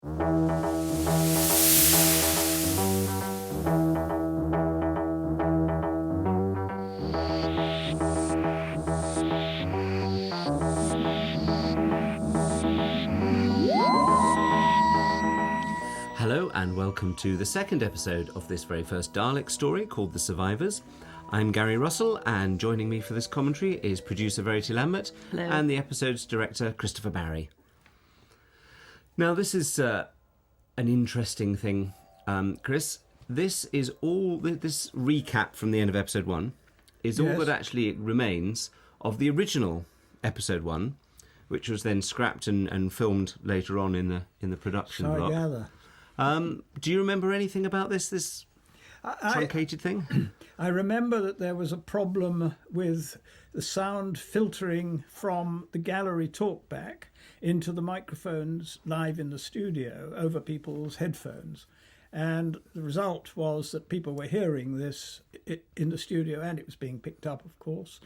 Hello and welcome to the second episode of this very first Dalek story called The Survivors. I'm Gary Russell, and joining me for this commentary is producer Verity Lambert. Hello. And the episode's director Christopher Barry. Now this is an interesting thing, Chris. This is all this recap from the end of episode 1 is all that actually remains of the original episode 1, which was then scrapped and filmed later on in the production block. I gather. Do you remember anything about this truncated thing? I remember that there was a problem with the sound filtering from the gallery talkback into the microphones live in the studio over people's headphones. And the result was that people were hearing this in the studio, and it was being picked up, of course.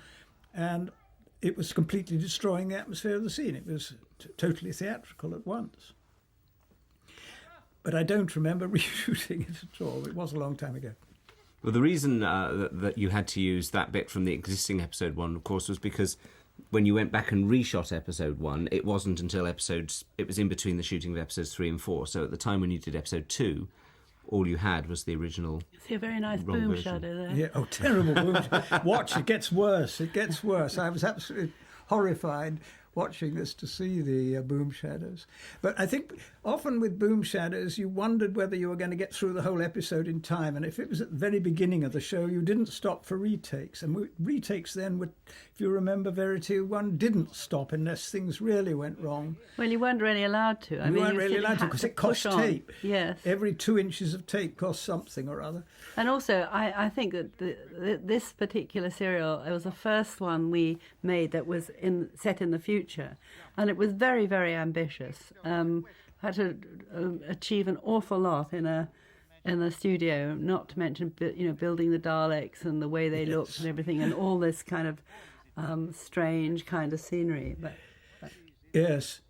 And it was completely destroying the atmosphere of the scene. It was totally theatrical at once. But I don't remember reshooting it at all. It was a long time ago. Well, the reason that you had to use that bit from the existing episode 1, of course, was because when you went back and reshot episode 1, it wasn't until it was in between the shooting of episodes 3 and 4. So at the time when you did episode 2, all you had was the original. See a very nice boom shadow there. Yeah, oh, terrible boom shadow. Watch, it gets worse. It gets worse. I was absolutely horrified watching this to see the boom shadows. But I think often with boom shadows, you wondered whether you were going to get through the whole episode in time. And if it was at the very beginning of the show, you didn't stop for retakes. And retakes then, would, if you remember Verity, one didn't stop unless things really went wrong. Well, you weren't really allowed to. You weren't really allowed to because it cost tape. Yes. Every 2 inches of tape cost something or other. And also, I think that this particular serial, it was the first one we made that was set in the future. And it was very, very ambitious. Had to achieve an awful lot in the studio, not to mention building the Daleks and the way they looked and everything, and all this kind of strange kind of scenery. But yes,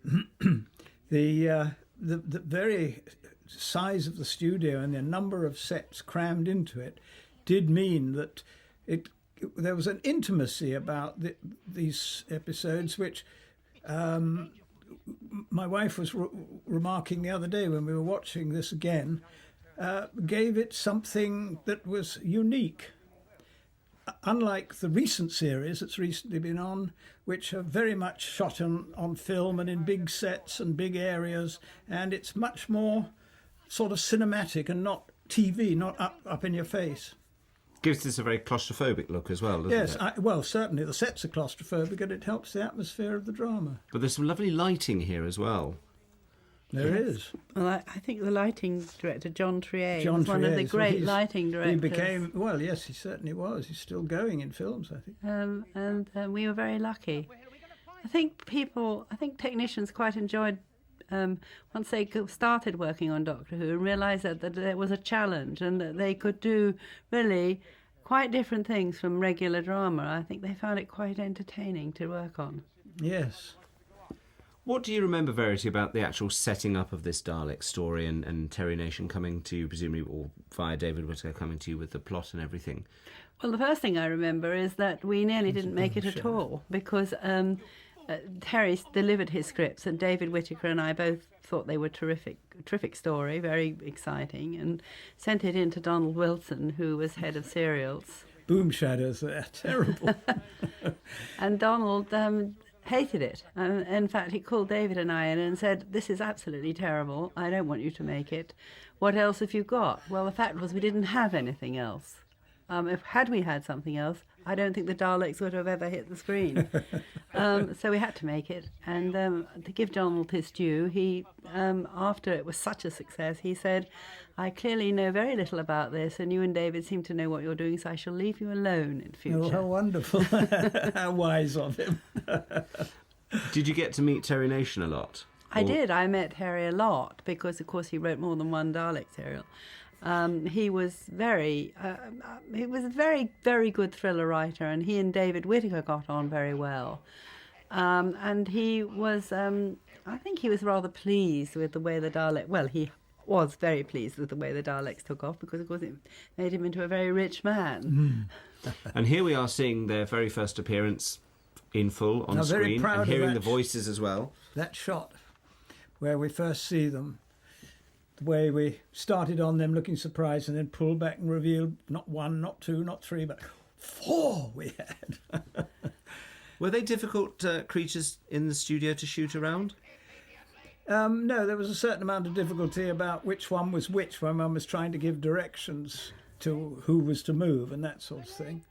the very size of the studio and the number of sets crammed into it did mean that there was an intimacy about these episodes, which my wife was remarking the other day when we were watching this again, gave it something that was unique. Unlike the recent series that's recently been on, which are very much shot on film and in big sets and big areas, and it's much more sort of cinematic and not TV, not up in your face. Gives this a very claustrophobic look as well, doesn't it? Yes, well, certainly the sets are claustrophobic and it helps the atmosphere of the drama. But there's some lovely lighting here as well. There is. Well, I think the lighting director, John Trier, was one of the great lighting directors. He became, well, yes, he certainly was. He's still going in films, I think. And we were very lucky. I think technicians quite enjoyed once they started working on Doctor Who and realised that there was a challenge and that they could do really quite different things from regular drama. I think they found it quite entertaining to work on. Yes. What do you remember, Verity, about the actual setting up of this Dalek story and Terry Nation coming to you, presumably, or via David Whittaker coming to you with the plot and everything? Well, the first thing I remember is that we nearly didn't make it at all because Terry delivered his scripts, and David Whittaker and I both thought they were terrific story, very exciting, and sent it in to Donald Wilson, who was head of serials. Boom shadows, they're terrible. And Donald hated it. In fact, he called David and I in and said, "This is absolutely terrible. I don't want you to make it. What else have you got?" Well, the fact was we didn't have anything else. Had we had something else, I don't think the Daleks would have ever hit the screen. So we had to make it. And to give Donald his due, he, after it was such a success, he said, "I clearly know very little about this, and you and David seem to know what you're doing, so I shall leave you alone in future." Oh, how wonderful. How wise of him. Did you get to meet Terry Nation a lot? I did. I met Terry a lot because, of course, he wrote more than one Dalek serial. He was a very, very good thriller writer, and he and David Whittaker got on very well. And he was I think he was rather pleased with the way the Daleks... Well, he was very pleased with the way the Daleks took off because, of course, it made him into a very rich man. And here we are seeing their very first appearance in full on screen and hearing the voices as well. That shot where we first see them, the way we started on them looking surprised and then pulled back and revealed not one, not two, not three, but 4 we had. Were they difficult creatures in the studio to shoot around? No, there was a certain amount of difficulty about which one was which when one was trying to give directions to who was to move and that sort of thing.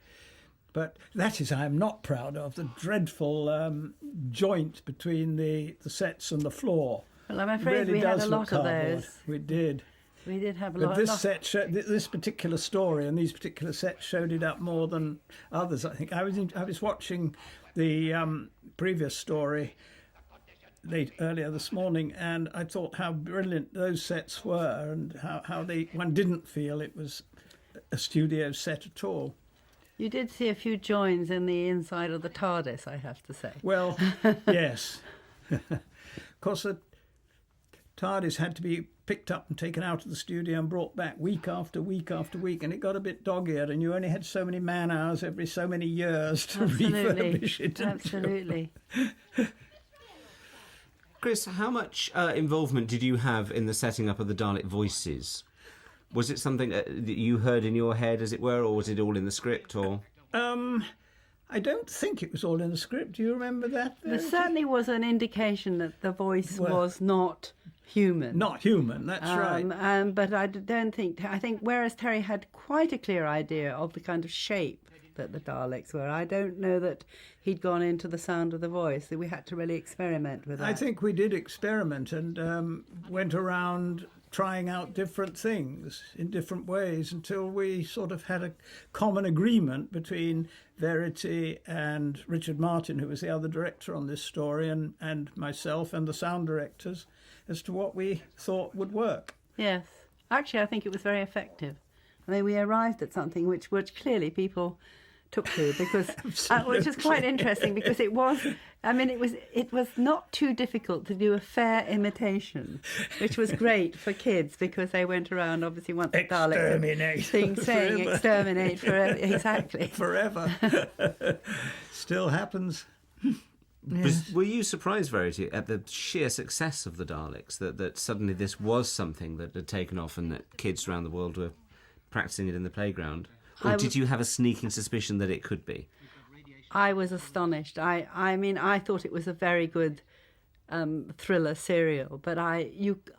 But that is I am not proud of, the dreadful joint between the sets and the floor. Well, I'm afraid we had a lot of those. We did. We did have a But lot. this particular story and these particular sets showed it up more than others, I think. I was watching the previous story earlier this morning, and I thought how brilliant those sets were and how one didn't feel it was a studio set at all. You did see a few joins in the inside of the TARDIS, I have to say. Well, yes. Of course, the TARDIS had to be picked up and taken out of the studio and brought back week after week after week, and it got a bit dog-eared, and you only had so many man-hours every so many years to refurbish it. Absolutely. Chris, how much involvement did you have in the setting up of the Dalek voices? Was it something that you heard in your head, as it were, or was it all in the script? Or I don't think it was all in the script. Do you remember that? There certainly was an indication that the voice was not human. Not human, that's right. But I don't think... I think whereas Terry had quite a clear idea of the kind of shape that the Daleks were, I don't know that he'd gone into the sound of the voice. That we had to really experiment with that. I think we did experiment and went around trying out different things in different ways until we sort of had a common agreement between Verity and Richard Martin, who was the other director on this story, and myself and the sound directors as to what we thought would work. Yes. Actually, I think it was very effective. I mean, we arrived at something which clearly people took to, because which is quite interesting, because it was not too difficult to do a fair imitation, which was great for kids, because they went around obviously once the Daleks saying exterminate forever. Exactly. Forever. Still happens. Yes. Were you surprised, Verity, at the sheer success of the Daleks, that suddenly this was something that had taken off and that kids around the world were practicing it in the playground? Or did you have a sneaking suspicion that it could be? I was astonished. I mean, I thought it was a very good thriller serial, but I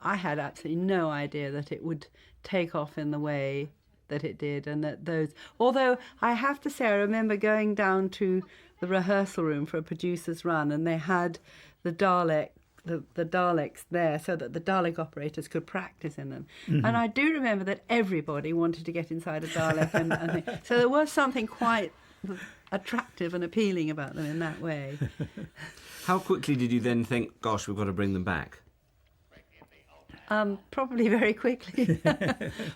had absolutely no idea that it would take off in the way that it did, and that those... Although I have to say, I remember going down to the rehearsal room for a producer's run, and they had the Daleks there so that the Dalek operators could practice in them. Mm-hmm. And I do remember that everybody wanted to get inside a Dalek. and so there was something quite attractive and appealing about them in that way. How quickly did you then think, gosh, we've got to bring them back? Probably very quickly.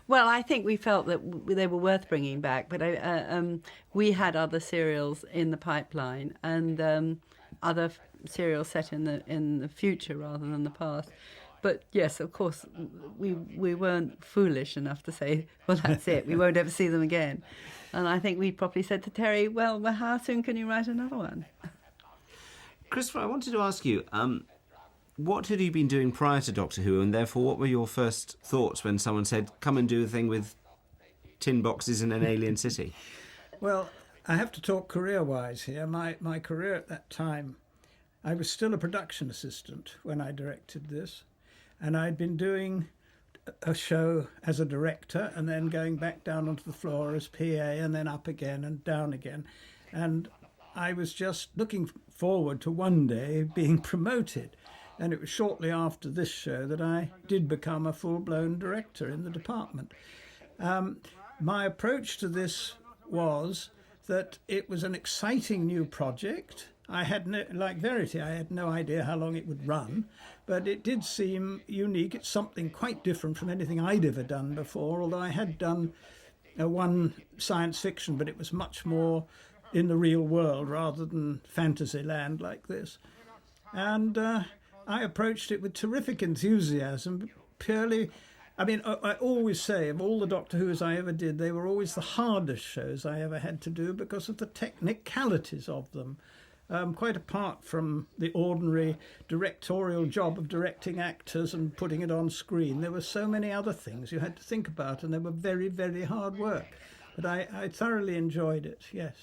Well, I think we felt that they were worth bringing back, but we had other serials in the pipeline, and other serials set in the future rather than the past. But yes, of course, we weren't foolish enough to say, well, that's it, we won't ever see them again. And I think we probably said to Terry, well, how soon can you write another one? Christopher, I wanted to ask you, what had you been doing prior to Doctor Who, and therefore what were your first thoughts when someone said, come and do a thing with tin boxes in an alien city? Well, I have to talk career-wise here. My career at that time, I was still a production assistant when I directed this, and I'd been doing a show as a director and then going back down onto the floor as PA and then up again and down again. And I was just looking forward to one day being promoted. And it was shortly after this show that I did become a full-blown director in the department. My approach to this was that it was an exciting new project. I had like Verity, I had no idea how long it would run, but it did seem unique. It's something quite different from anything I'd ever done before, although I had done one science fiction, but it was much more in the real world rather than fantasy land like this. And I approached it with terrific enthusiasm, purely. I mean, I always say, of all the Doctor Who's I ever did, they were always the hardest shows I ever had to do because of the technicalities of them. Quite apart from the ordinary directorial job of directing actors and putting it on screen, there were so many other things you had to think about, and they were very, very hard work. But I thoroughly enjoyed it, yes.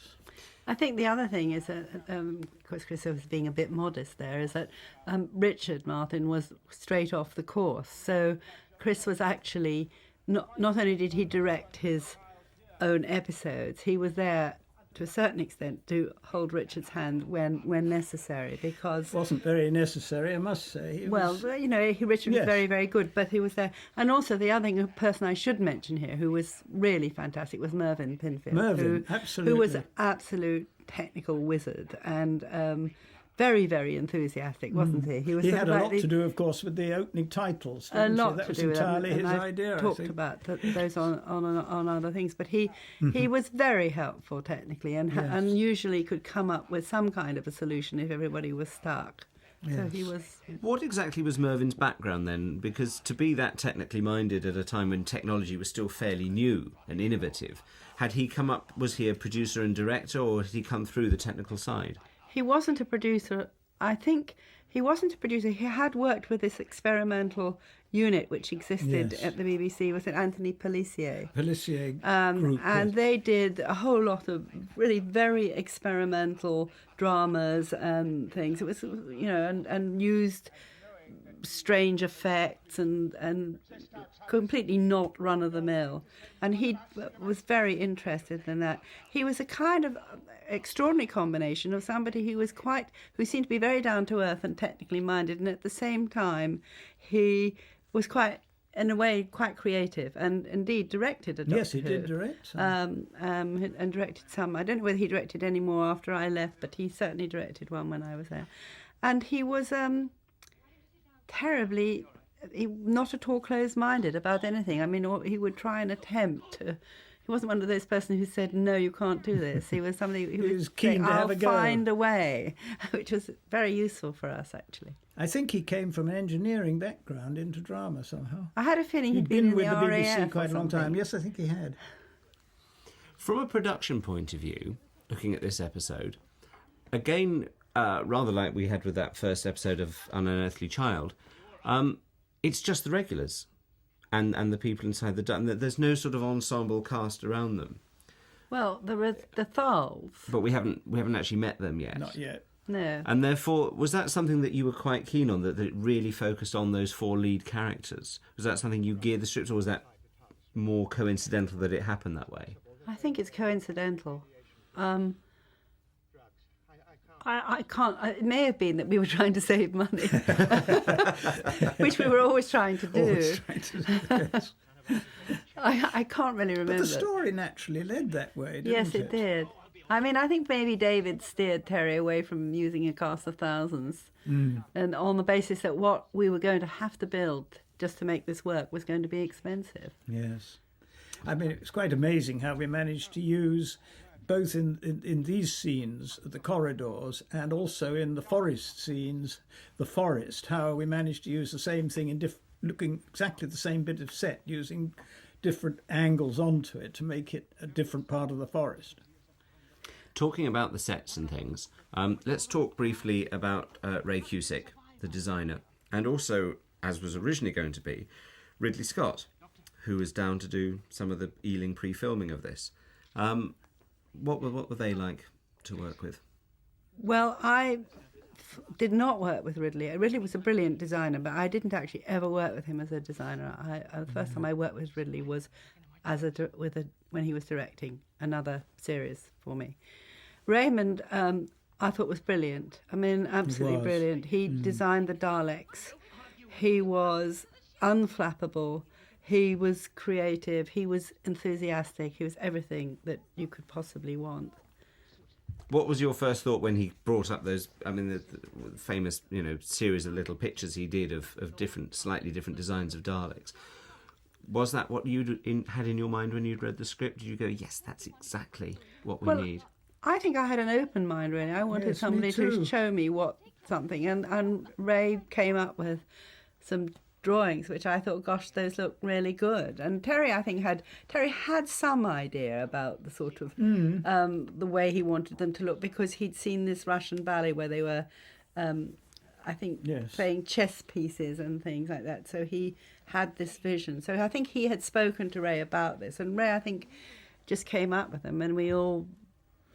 I think the other thing is that, of course, Chris was being a bit modest there, is that Richard Martin was straight off the course. So Chris was actually, not only did he direct his own episodes, he was there to a certain extent to hold Richard's hand when necessary, because... It wasn't very necessary, I must say. Richard was very, very good, but he was there. And also the other person I should mention here who was really fantastic was Mervyn Pinfield. Absolutely. Who was an absolute technical wizard and very, very enthusic, wasn't he? He had a lot to do, of course, with the opening titles. A lot that to was do with entirely that. his I've idea. talked about those on other things, but he was very helpful technically, and usually could come up with some kind of a solution if everybody was stuck. Yes. So he was. What exactly was Mervyn's background then? Because to be that technically minded at a time when technology was still fairly new and innovative, had he come up? Was he a producer and director, or had he come through the technical side? He wasn't a producer. I think he wasn't a producer. He had worked with this experimental unit which existed at the BBC. Was it Anthony Pellissier? Group. And they did a whole lot of really very experimental dramas and things. It was, and used strange effects and completely not run-of-the-mill. And he was very interested in that. He was a kind of extraordinary combination of somebody who seemed to be very down-to-earth and technically minded, and at the same time he was quite, in a way, quite creative, and indeed directed a Doctor Yes, he did direct some. And directed some. I don't know whether he directed any more after I left, but he certainly directed one when I was there. And he was terribly, not at all closed-minded about anything. I mean, he would try and attempt to. He wasn't one of those persons who said, no, you can't do this. He was somebody who was keen saying, to have a go. I'll find a way, which was very useful for us, actually. I think he came from an engineering background into drama somehow. I had a feeling he'd been in with the the RAF BBC quite a long something. time. Yes, I think he had. From a production point of view, looking at this episode, again, rather like we had with that first episode of An Unearthly Child, it's just the regulars and the people inside there's no sort of ensemble cast around them. Well, there were the Thals. But we haven't actually met them yet. Not yet. No. And therefore, was that something that you were quite keen on, that it really focused on those four lead characters? Was that something you geared the script, or was that more coincidental that it happened that way? I think it's coincidental. I can't. It may have been that we were trying to save money, which we were always trying to do. Always trying to do, yes. I can't really remember. But the story naturally led that way, didn't it? Yes, it did. I mean, I think maybe David steered Terry away from using a cast of thousands, and on the basis that what we were going to have to build just to make this work was going to be expensive. Yes. I mean, it's quite amazing how we managed to use, both in these scenes, the corridors, and also in the forest scenes, the forest, how we managed to use the same thing in looking exactly the same bit of set, using different angles onto it to make it a different part of the forest. Talking about the sets and things, let's talk briefly about Ray Cusick, the designer, and also, as was originally going to be, Ridley Scott, who was down to do some of the Ealing pre-filming of this. What were they like to work with? Well, I did not work with Ridley. Ridley was a brilliant designer, but I didn't actually ever work with him as a designer. The first time I worked with Ridley was when he was directing another series for me. Raymond, I thought was brilliant. I mean, absolutely brilliant. He designed the Daleks. He was unflappable. He was creative. He was enthusiastic. He was everything that you could possibly want. What was your first thought when he brought up those? I mean, the famous, series of little pictures he did of slightly different designs of Daleks. Was that what you had in your mind when you'd read the script? Did you go, yes, that's exactly what we need? I think I had an open mind, really. I wanted somebody to show me what something, and Ray came up with some drawings which I thought, gosh, those look really good. And Terry, I think, had some idea about the sort of the way he wanted them to look, because he'd seen this Russian ballet where they were I think playing chess pieces and things like that. So he had this vision. So I think he had spoken to Ray about this, and Ray, I think, just came up with them, and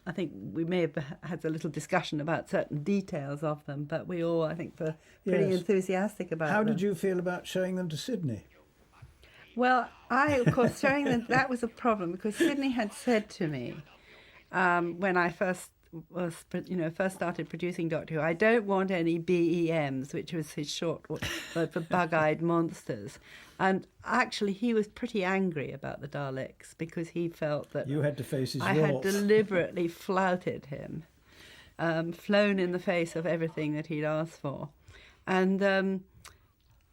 I think we may have had a little discussion about certain details of them, but we all, I think, were pretty enthusiastic about them. How did you feel about showing them to Sydney? Well, of course, showing them, that was a problem, because Sydney had said to me when I first started producing Doctor Who, I don't want any BEMs, which was his short word for bug-eyed monsters. And actually, he was pretty angry about the Daleks, because he felt that you had to face his I had deliberately flouted him, flown in the face of everything that he'd asked for. And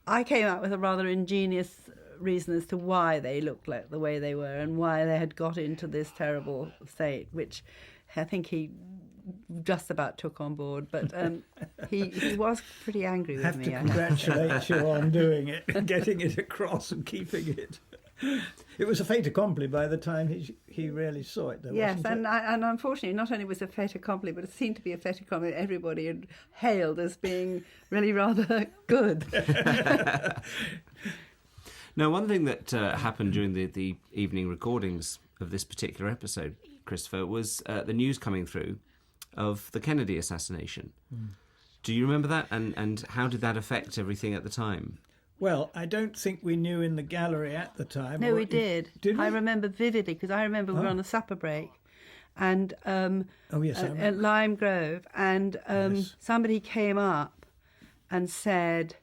I came up with a rather ingenious reason as to why they looked like the way they were and why they had got into this terrible state, which I think he just about took on board, but he was pretty angry with me. I have to congratulate you on doing it, getting it across and keeping it. It was a fait accompli by the time he really saw it, though, yes, wasn't it? And unfortunately, not only was it a fait accompli, but it seemed to be a fait accompli that everybody had hailed as being really rather good. Now, one thing that happened during the evening recordings of this particular episode, Christopher, was the news coming through of the Kennedy assassination. Do you remember that? And how did that affect everything at the time? Well, I don't think we knew in the gallery at the time. No, we did. Did we? I remember vividly, because I remember we were on a supper break and at Lime Grove, and somebody came up and said,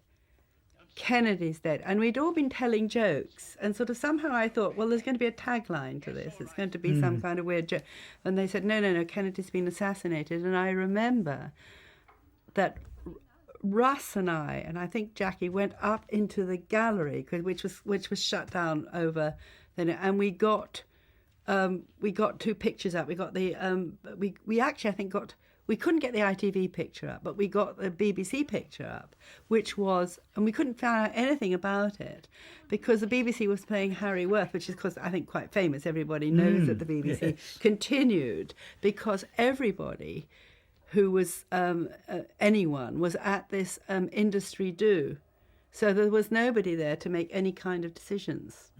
Kennedy's dead. And we'd all been telling jokes, and sort of somehow I thought, well, there's going to be a tagline to this. It's going to be some kind of weird joke. And they said, no, Kennedy's been assassinated. And I remember that Russ and I think Jackie, went up into the gallery, which was shut down over then, and we got 2 pictures up. We got the we actually, I think, we couldn't get the ITV picture up, but we got the BBC picture up, which was, and we couldn't find out anything about it because the BBC was playing Harry Worth, which is, of course, I think quite famous. Everybody knows that the BBC continued because everybody who was anyone was at this industry do. So there was nobody there to make any kind of decisions.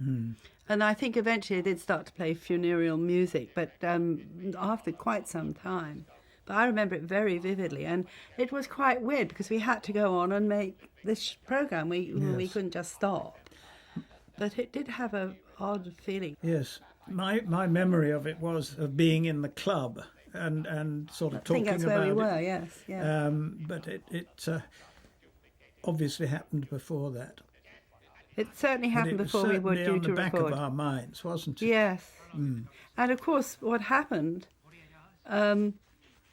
And I think eventually they did start to play funereal music, but after quite some time. But I remember it very vividly, and it was quite weird because we had to go on and make this programme. We couldn't just stop. But it did have an odd feeling. Yes. My memory of it was of being in the club and sort of talking about it. I think that's where we were, yes. Yeah. But it obviously happened before that. It certainly happened before we were due to record. It was certainly on the back of our minds, wasn't it? Yes. And of course, what happened,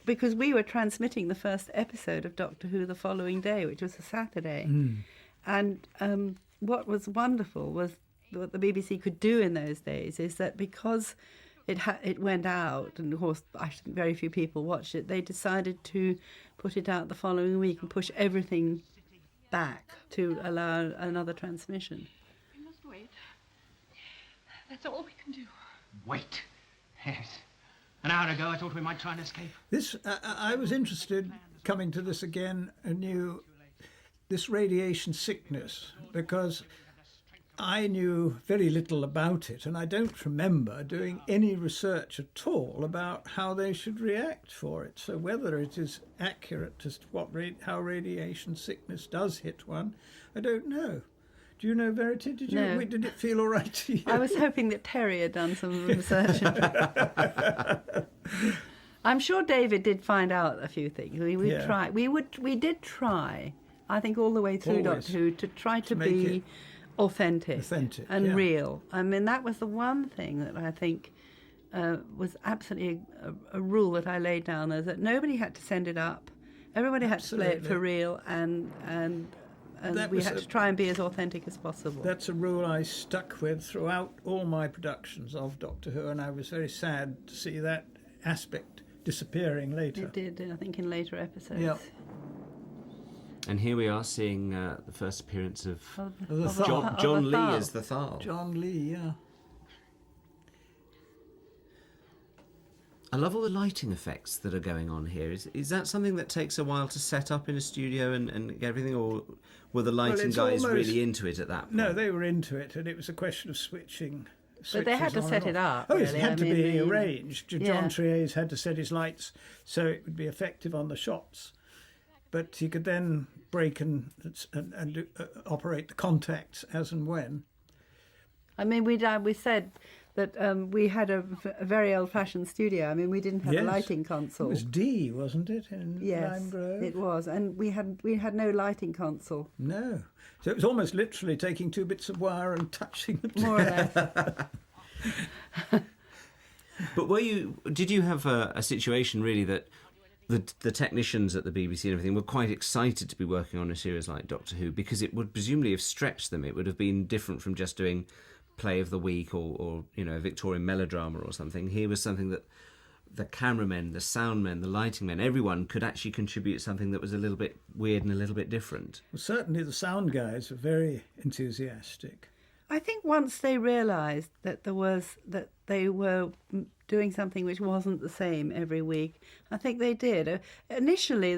because we were transmitting the first episode of Doctor Who the following day, which was a Saturday. And what was wonderful was what the BBC could do in those days is that because it went out, and of course I think very few people watched it, they decided to put it out the following week and push everything back to allow another transmission. We must wait. That's all we can do. Wait? Yes. An hour ago I thought we might try and escape. This, I was interested, coming to this again anew, this radiation sickness, because I knew very little about it, and I don't remember doing any research at all about how they should react for it. So whether it is accurate as to how radiation sickness does hit one, I don't know. Do you know, Verity? No. Did it feel all right to you? I was hoping that Terry had done some research. I'm sure David did find out a few things. We did try, I think, all the way through Doctor Who to try to be authentic and real. I mean, that was the one thing that I think was absolutely a rule that I laid down there, that nobody had to send it up. Everybody had to play it for real, and we had to try and be as authentic as possible. That's a rule I stuck with throughout all my productions of Doctor Who, and I was very sad to see that aspect disappearing later. It did, I think, in later episodes. Yeah. And here we are seeing the first appearance of The Thal. John Lee Thal. as the Thal. John Lee, yeah. I love all the lighting effects that are going on here. Is that something that takes a while to set up in a studio and get everything, or were the lighting it's guys almost- really into it at that point? No, they were into it, and it was a question of switching. But they had switches to on set and it off. up, Oh, really. it had I to mean, be the- arranged. Yeah. John Triers had to set his lights so it would be effective on the shots. But he could then break and operate the contacts as and when. I mean, we said that we had a very old-fashioned studio. I mean, we didn't have a Yes. lighting It console. was D, wasn't it, in Yes, Lime Grove? it was, and we had no lighting console, No. So it was almost literally taking two bits of wire and touching them more or less. But did you have a situation really that the technicians at the BBC and everything were quite excited to be working on a series like Doctor Who, because it would presumably have stretched them? It would have been different from just doing play of the week or a Victorian melodrama or something. Here was something that the cameramen, the sound men, the lighting men, everyone could actually contribute something that was a little bit weird and a little bit different. Well, certainly the sound guys were very enthusiastic. I think once they realised that they were doing something which wasn't the same every week, I think they did. Initially,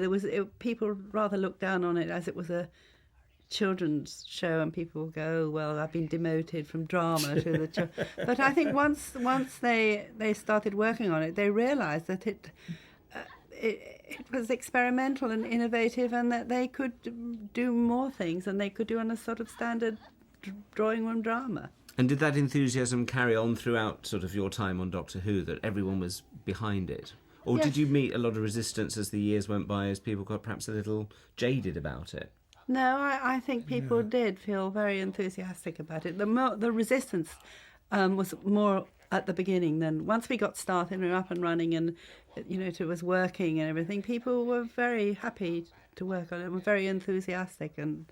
people rather looked down on it as it was a children's show, and people would go, "Oh, well, I've been demoted from drama to the." But I think once they started working on it, they realised that it was experimental and innovative, and that they could do more things than they could do on a sort of standard drawing room drama. And did that enthusiasm carry on throughout sort of your time on Doctor Who, that everyone was behind it? Or Yes. did you meet a lot of resistance as the years went by, as people got perhaps a little jaded about it? No, I think people did feel very enthusiastic about it. The resistance was more at the beginning than once we got started and we were up and running, and it was working and everything. People were very happy to work on it, and were very enthusiastic and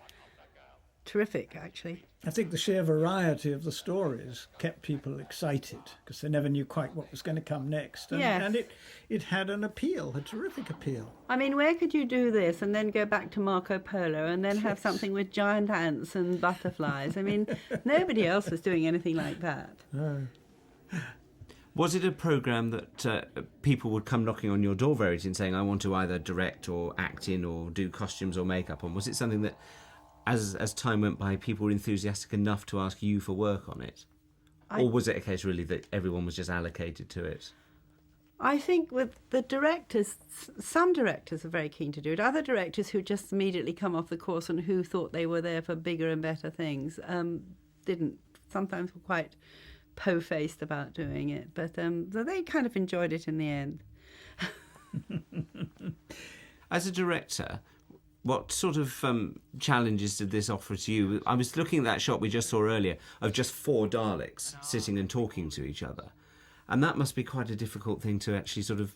terrific, actually. I think the sheer variety of the stories kept people excited because they never knew quite what was going to come next. And, Yes. and it had an appeal, a terrific appeal. I mean, where could you do this and then go back to Marco Polo and then have something with giant ants and butterflies? I mean, nobody else was doing anything like that. No. Was it a programme that people would come knocking on your door, Verity, and saying, I want to either direct or act in or do costumes or makeup on? Was it something that, as time went by, people were enthusiastic enough to ask you for work on it? Or was it a case really that everyone was just allocated to it? I think with the directors, some directors are very keen to do it. Other directors who just immediately come off the course and who thought they were there for bigger and better things didn't. Sometimes were quite po-faced about doing it. But so they kind of enjoyed it in the end. As a director, what sort of challenges did this offer to you? I was looking at that shot we just saw earlier of just 4 Daleks sitting and talking to each other. And that must be quite a difficult thing to actually sort of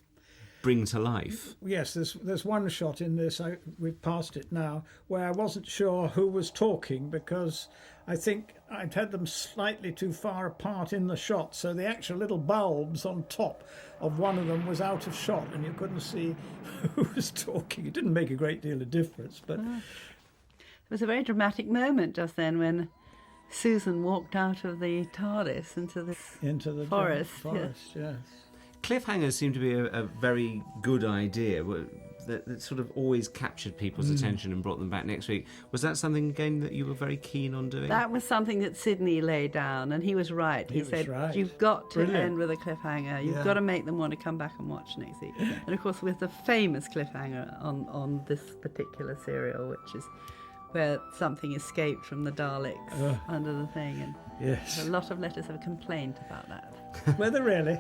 bring to life. Yes, there's one shot in this, we've passed it now, where I wasn't sure who was talking because I think I'd had them slightly too far apart in the shot, so the actual little bulbs on top of one of them was out of shot and you couldn't see who was talking. It didn't make a great deal of difference, but... It was a very dramatic moment just then when Susan walked out of the TARDIS into the forest. Yes. Cliffhangers seem to be a very good idea that sort of always captured people's attention and brought them back next week. Was that something, again, that you were very keen on doing? That was something that Sidney laid down, and he was right. He was said, right. you've got to Brilliant. end with a cliffhanger. You've Yeah. got to make them want to come back and watch next week. And, of course, with the famous cliffhanger on this particular serial, which is where something escaped from the Daleks under the thing. And Yes. a lot of letters of complaint about that. Were they really?